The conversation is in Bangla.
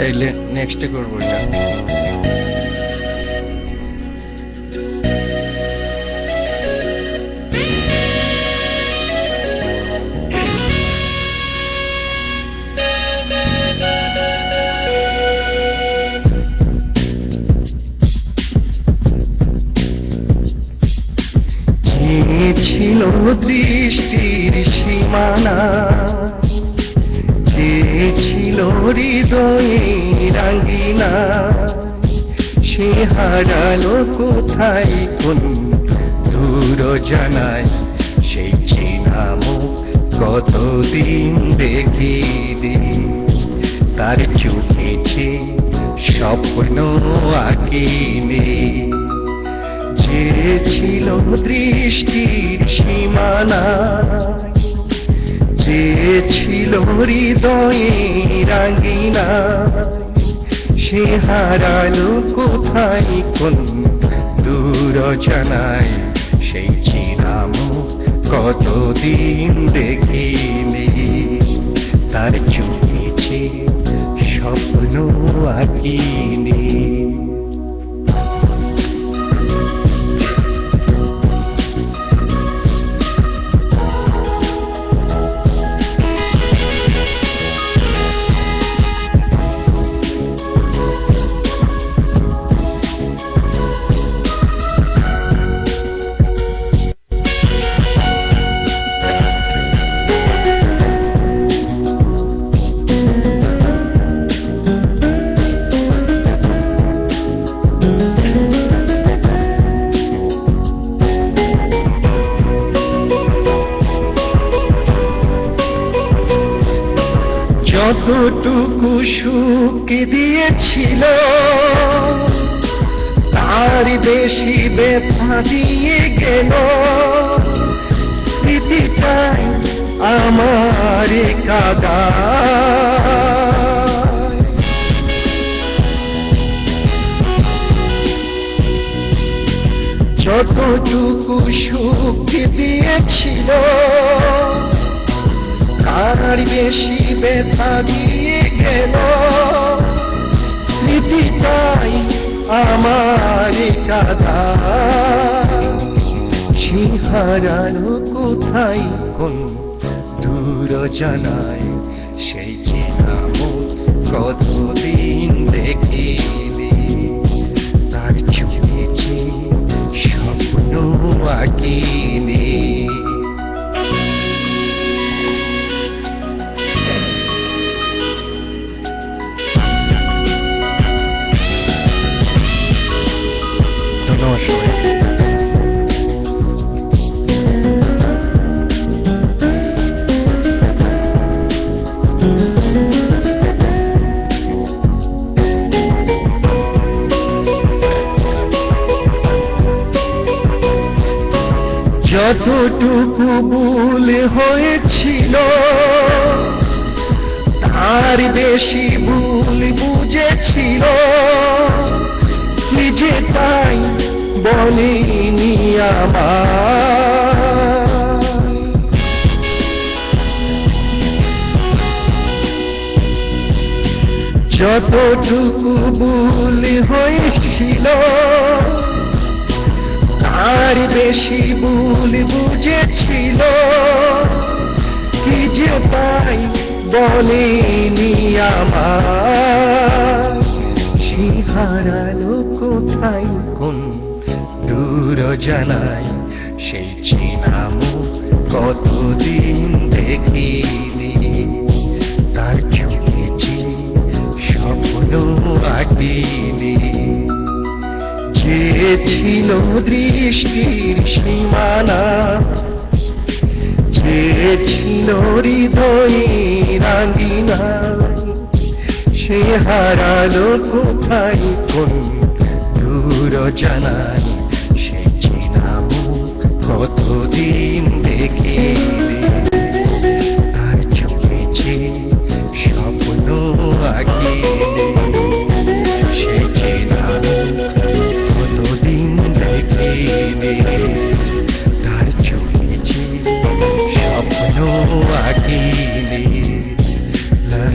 এই নেক্সটে করবো এটা। ছিল দৃষ্টির সীমানা, যে ছিল হৃদয়ে রাঙ্গিনা, সে হারালো কোথায় কোন দূর জানায়। সেই চেনা মুখ কতদিন দেখিনি, তার চোখেছে স্বপ্ন আঁকিনি। যে ছিল দৃষ্টির সীমানা, যে ছিল হৃদয়ে রাঙ্গিনা, সে হারালো কোথায় কোন দূর জানায়। সেই চেনা মুখ কতদিন দেখিনি, তার চোখেছে স্বপ্ন আঁকিনি। যতটুকু সুখ দিয়েছিল, তার বেশি ব্যথা দিয়ে গেল। স্মৃতিটাই আমার কাদায়, যতটুকু সুখ দিয়েছিল, তার বেশি ব্যথা দিয়ে গেল। স্মৃতিটাই আমার কাদায়, সে হারালো কোথায় কোন দূর জানায়। সেই চেনা মুখ কতদিন দেখিনি, তার চোখেছে স্বপ্ন আঁকিনি। যতটুকু ভুল হয়েছিল, তার বেশি ভুল বুঝেছিল। কি যে তাই বলেনি আমায়, যতটুকু ভুল হয়েছিল, তার বেশি ভুল বুঝেছিল। কি যে তাই বলেনি আমায়, সে হারালো কোথায় কোন দূর জানায়। সেই চেনা মুখ কতদিন দেখিনি, তার চোখেছে স্বপ্ন আঁকিনি। যে ছিল দৃষ্টির সীমানা, যে ছিল হৃদয়ে রাঙ্গিনা, সে হারালো কোথায় কোন দূর জানায়। সে চেনা মুখ কতদিন দেখিনি, তার চোখেছে স্বপ্ন আঁকিনি। সে চেনা মুখ কতদিন দেখিনি, তার চোখেছে স্বপ্ন আঁকিনি। লা